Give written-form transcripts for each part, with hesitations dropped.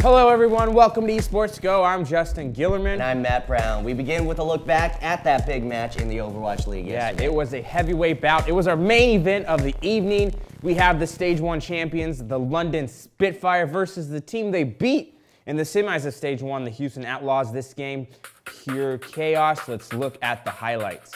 Hello everyone, welcome to Esports Go. I'm Justin Gillerman. And I'm Matt Brown. We begin with a look back at that big match in the Overwatch League yesterday. It was a heavyweight bout. It was our main event of the evening. We have the Stage 1 champions, the London Spitfire, versus the team they beat in the semis of Stage 1, the Houston Outlaws. This game, pure chaos. Let's look at the highlights.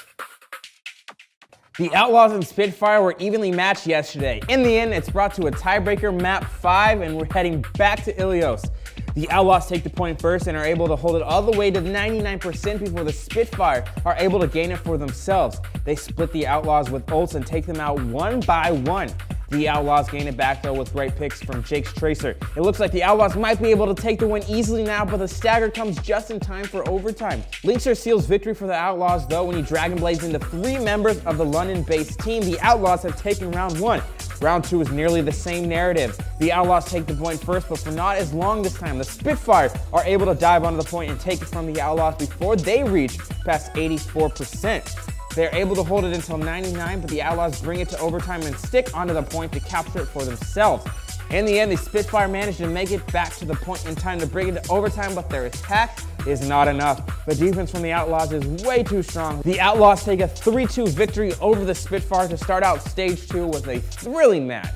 The Outlaws and Spitfire were evenly matched yesterday. In the end, it's brought to a tiebreaker, map 5, and we're heading back to Ilios. The Outlaws take the point first and are able to hold it all the way to 99% before the Spitfire are able to gain it for themselves. They split the Outlaws with ults and take them out one by one. The Outlaws gain it back though with great picks from Jake's Tracer. It looks like the Outlaws might be able to take the win easily now, but the stagger comes just in time for overtime. Linkser seals victory for the Outlaws though when he Dragon Blades into 3 members of the London-based team. The Outlaws have taken round 1. Round 2 is nearly the same narrative. The Outlaws take the point first, but for not as long this time. The Spitfire are able to dive onto the point and take it from the Outlaws before they reach past 84%. They're able to hold it until 99, but the Outlaws bring it to overtime and stick onto the point to capture it for themselves. In the end, the Spitfire managed to make it back to the point in time to bring it to overtime, but their attack is not enough. The defense from the Outlaws is way too strong. The Outlaws take a 3-2 victory over the Spitfire to start out Stage 2 with a thrilling match.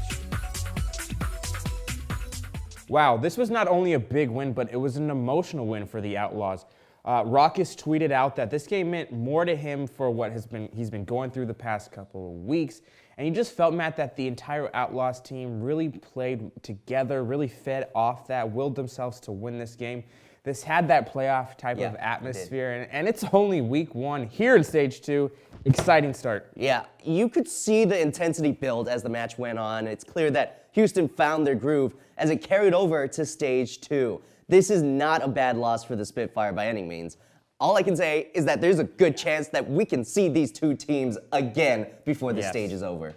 Wow, this was not only a big win, but it was an emotional win for the Outlaws. Raucus tweeted out that this game meant more to him for what he's been going through the past couple of weeks. And you just felt, Matt, that the entire Outlaws team really played together, really fed off that, willed themselves to win this game. This had that playoff type of atmosphere, and it's only week 1 here in Stage 2. Exciting start. Yeah, you could see the intensity build as the match went on. It's clear that Houston found their groove as it carried over to Stage 2. This is not a bad loss for the Spitfire by any means. All I can say is that there's a good chance that we can see these two teams again before the stage is over.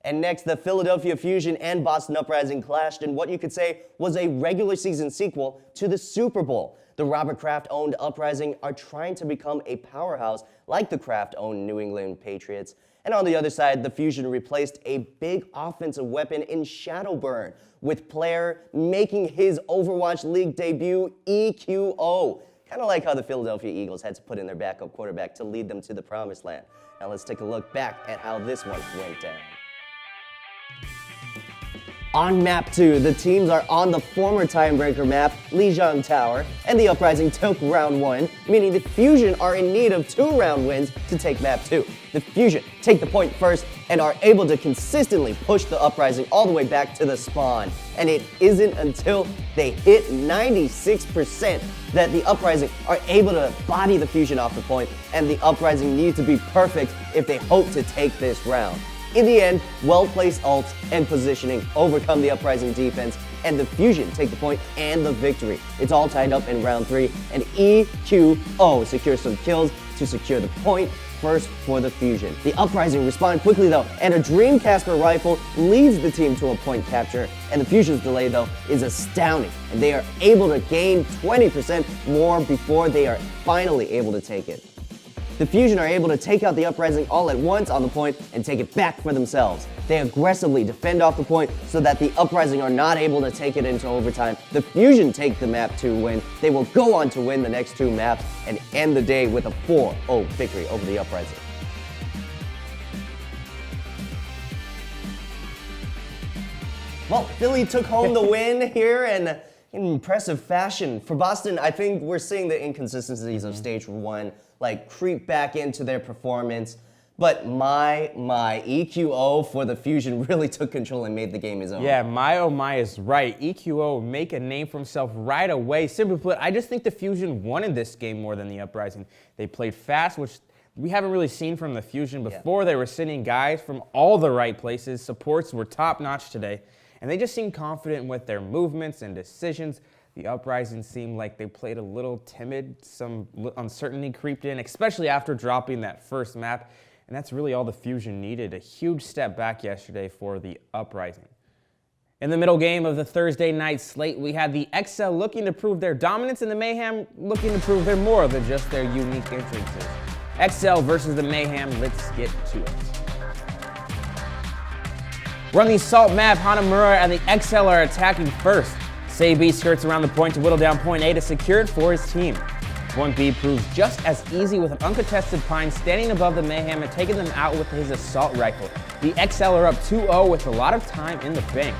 And next, the Philadelphia Fusion and Boston Uprising clashed in what you could say was a regular season sequel to the Super Bowl. The Robert Kraft-owned Uprising are trying to become a powerhouse like the Kraft-owned New England Patriots. And on the other side, the Fusion replaced a big offensive weapon in Shadowburn, with player making his Overwatch League debut, EQO. Kind of like how the Philadelphia Eagles had to put in their backup quarterback to lead them to the promised land. Now let's take a look back at how this one went down. On map 2, the teams are on the former timebreaker map, Lijiang Tower, and the Uprising took round 1, meaning the Fusion are in need of 2 round wins to take map 2. The Fusion take the point first and are able to consistently push the Uprising all the way back to the spawn. And it isn't until they hit 96% that the Uprising are able to body the Fusion off the point, and the Uprising need to be perfect if they hope to take this round. In the end, well-placed ults and positioning overcome the Uprising defense, and the Fusion take the point and the victory. It's all tied up in round 3, and EQO secures some kills to secure the point first for the Fusion. The Uprising respond quickly though, and a Dreamcaster rifle leads the team to a point capture, and the Fusion's delay though is astounding, and they are able to gain 20% more before they are finally able to take it. The Fusion are able to take out the Uprising all at once on the point and take it back for themselves. They aggressively defend off the point so that the Uprising are not able to take it into overtime. The Fusion take the map 2 win. They will go on to win the next 2 maps and end the day with a 4-0 victory over the Uprising. Well, Philly took home the win here in impressive fashion. For Boston, I think we're seeing the inconsistencies of Stage 1 creep back into their performance. But my EQO for the Fusion really took control and made the game his own. Yeah, my is right. EQO make a name for himself right away. Simply put, I just think the Fusion won in this game more than the Uprising. They played fast, which we haven't really seen from the Fusion before. They were sending guys from all the right places. Supports were top-notch today. And they just seemed confident with their movements and decisions. The Uprising seemed like they played a little timid. Some uncertainty creeped in, especially after dropping that first map. And that's really all the Fusion needed. A huge step back yesterday for the Uprising. In the middle game of the Thursday night slate, we had the XL looking to prove their dominance and the Mayhem looking to prove they're more than just their unique entrances. XL versus the Mayhem, let's get to it. We're on the Salt map. Hanamura and the XL are attacking first. Say B skirts around the point to whittle down point A to secure it for his team. Point B proves just as easy with an uncontested Pine standing above the Mayhem and taking them out with his assault rifle. The XL are up 2-0 with a lot of time in the bank.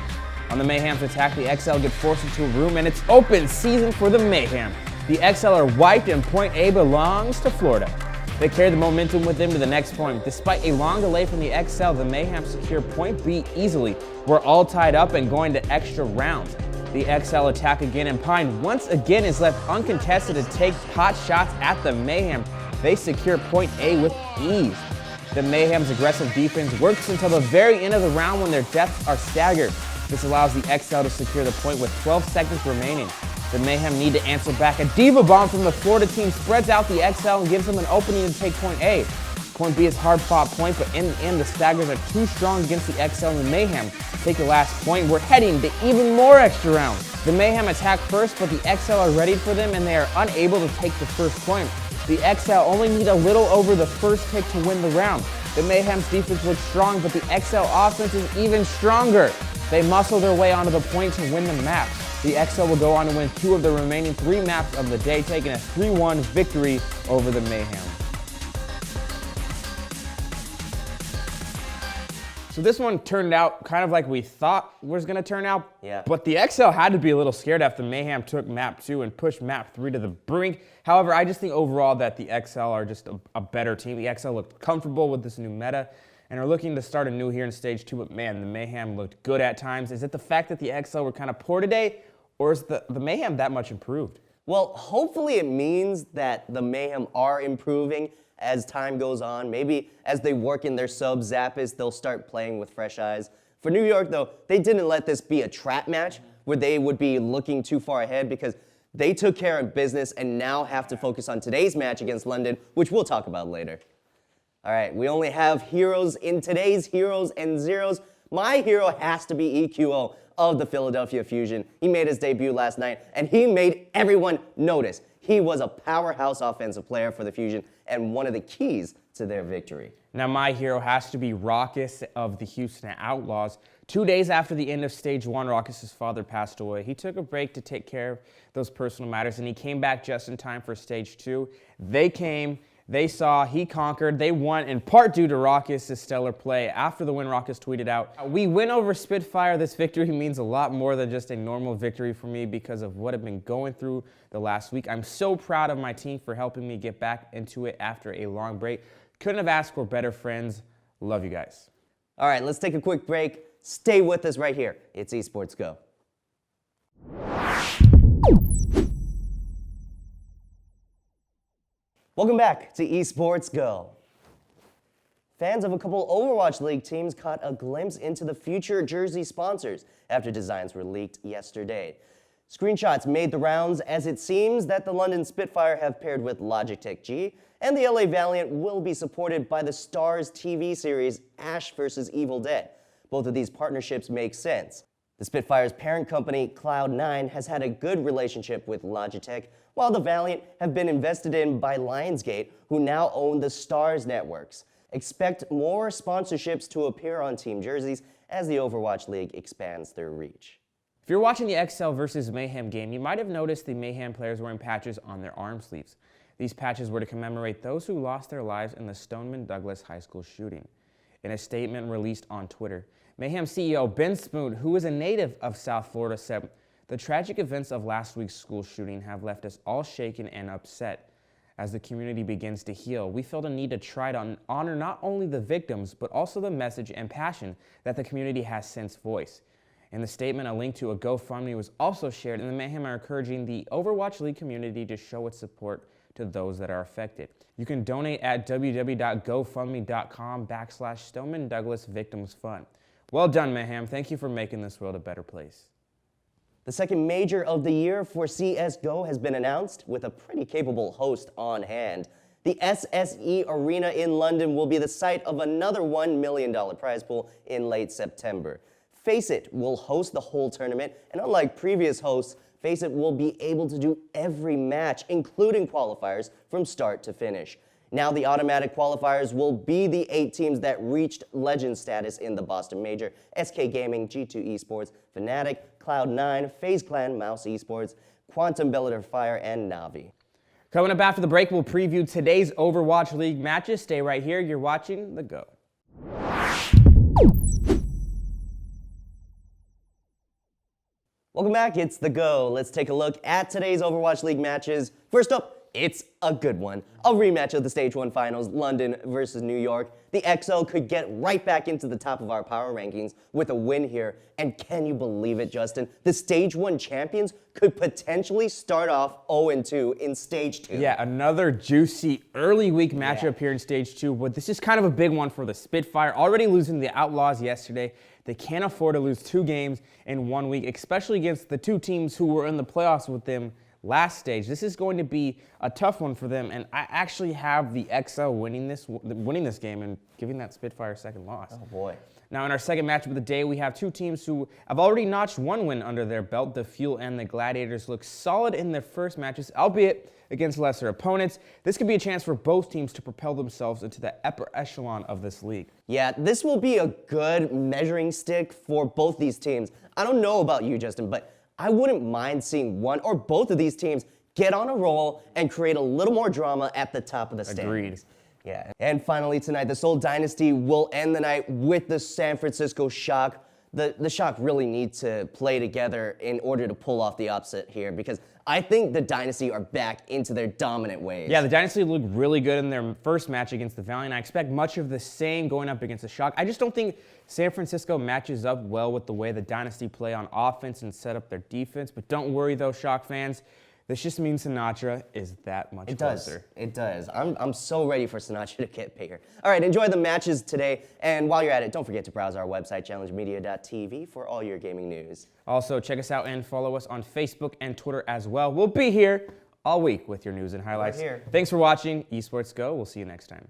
On the Mayhem's attack, the XL get forced into a room and it's open season for the Mayhem. The XL are wiped and point A belongs to Florida. They carry the momentum with them to the next point. Despite a long delay from the XL, the Mayhem secure point B easily. We're all tied up and going to extra rounds. The XL attack again and Pine once again is left uncontested to take pot shots at the Mayhem. They secure point A with ease. The Mayhem's aggressive defense works until the very end of the round when their deaths are staggered. This allows the XL to secure the point with 12 seconds remaining. The Mayhem need to answer back. A diva bomb from the Florida team spreads out the XL and gives them an opening to take point A. Point B is hard-fought point, but in the end, the Staggers are too strong against the XL and the Mayhem. Take the last point. We're heading to even more extra rounds. The Mayhem attack first, but the XL are ready for them, and they are unable to take the first point. The XL only need a little over the first tick to win the round. The Mayhem's defense looks strong, but the XL offense is even stronger. They muscle their way onto the point to win the map. The XL will go on to win 2 of the remaining 3 maps of the day, taking a 3-1 victory over the Mayhem. So this one turned out kind of like we thought was going to turn out. Yeah. But the XL had to be a little scared after Mayhem took map 2 and pushed map 3 to the brink. However, I just think overall that the XL are just a better team. The XL looked comfortable with this new meta and are looking to start anew here in stage 2. But man, the Mayhem looked good at times. Is it the fact that the XL were kind of poor today, or is the Mayhem that much improved? Well, hopefully it means that the Mayhem are improving as time goes on. Maybe as they work in their sub Zappis, they'll start playing with fresh eyes. For New York, though, they didn't let this be a trap match where they would be looking too far ahead, because they took care of business and now have to focus on today's match against London, which we'll talk about later. All right, we only have heroes in today's Heroes and Zeros. My hero has to be EQO of the Philadelphia Fusion. He made his debut last night, and he made everyone notice. He was a powerhouse offensive player for the Fusion and one of the keys to their victory. Now my hero has to be Raucus of the Houston Outlaws. 2 days after the end of stage 1, Raucus's father passed away. He took a break to take care of those personal matters, and he came back just in time for stage 2. They came, they saw, he conquered, they won, in part due to Raucus' stellar play. After the win, Raucus tweeted out, "We win over Spitfire. This victory means a lot more than just a normal victory for me because of what I've been going through the last week. I'm so proud of my team for helping me get back into it after a long break. Couldn't have asked for better friends. Love you guys." All right, let's take a quick break. Stay with us right here. It's Esports Go. Welcome back to Esports Go. Fans of a couple Overwatch League teams caught a glimpse into the future jersey sponsors after designs were leaked yesterday. Screenshots made the rounds, as it seems that the London Spitfire have paired with Logitech G, and the LA Valiant will be supported by the Starz TV series Ash vs. Evil Dead. Both of these partnerships make sense. The Spitfire's parent company, Cloud9, has had a good relationship with Logitech, while the Valiant have been invested in by Lionsgate, who now own the Starz networks. Expect more sponsorships to appear on team jerseys as the Overwatch League expands their reach. If you're watching the XL versus Mayhem game, you might have noticed the Mayhem players wearing patches on their arm sleeves. These patches were to commemorate those who lost their lives in the Stoneman Douglas High School shooting. In a statement released on Twitter, Mayhem CEO Ben Smoot, who is a native of South Florida, said, "The tragic events of last week's school shooting have left us all shaken and upset. As the community begins to heal, we felt a need to try to honor not only the victims, but also the message and passion that the community has since voiced." In the statement, a link to a GoFundMe was also shared, and the Mayhem are encouraging the Overwatch League community to show its support to those that are affected. You can donate at www.gofundme.com/Stoneman Douglas Victims Fund. Well done, Mayhem. Thank you for making this world a better place. The second major of the year for CSGO has been announced, with a pretty capable host on hand. The SSE Arena in London will be the site of another $1 million prize pool in late September. Faceit will host the whole tournament, and unlike previous hosts, Faceit will be able to do every match, including qualifiers, from start to finish. Now the automatic qualifiers will be the 8 teams that reached legend status in the Boston Major: SK Gaming, G2 Esports, Fnatic, Cloud9, FaZe Clan, Mouse Esports, Quantum Bellator Fire, and Navi. Coming up after the break, we'll preview today's Overwatch League matches. Stay right here. You're watching The Go. Welcome back, it's The Go. Let's take a look at today's Overwatch League matches. First up, it's a good one. A rematch of the Stage 1 finals, London versus New York. The XO could get right back into the top of our power rankings with a win here. And can you believe it, Justin? The Stage 1 champions could potentially start off 0-2 in Stage 2. Yeah, another juicy early week matchup here in Stage 2, but this is kind of a big one for the Spitfire. Already losing the Outlaws yesterday. They can't afford to lose 2 games in 1 week, especially against the 2 teams who were in the playoffs with them last stage. This is going to be a tough one for them, and I actually have the XO winning this game and giving that Spitfire second loss. Oh boy. Now in our second matchup of the day, we have 2 teams who have already notched 1 win under their belt. The Fuel and the Gladiators look solid in their first matches, albeit against lesser opponents. This could be a chance for both teams to propel themselves into the upper echelon of this league. Yeah, this will be a good measuring stick for both these teams. I don't know about you, Justin, but I wouldn't mind seeing one or both of these teams get on a roll and create a little more drama at the top of the standings. Agreed. Yeah. And finally tonight, the Seoul Dynasty will end the night with the San Francisco Shock. The Shock really need to play together in order to pull off the upset here, because I think the Dynasty are back into their dominant ways. Yeah, the Dynasty looked really good in their first match against the Valiant. I expect much of the same going up against the Shock. I just don't think San Francisco matches up well with the way the Dynasty play on offense and set up their defense. But don't worry though, Shock fans. This just means Sinatra is that much closer. It does. I'm so ready for Sinatra to get bigger. All right, enjoy the matches today. And while you're at it, don't forget to browse our website, challengemedia.tv, for all your gaming news. Also, check us out and follow us on Facebook and Twitter as well. We'll be here all week with your news and highlights. Right here. Thanks for watching Esports Go. We'll see you next time.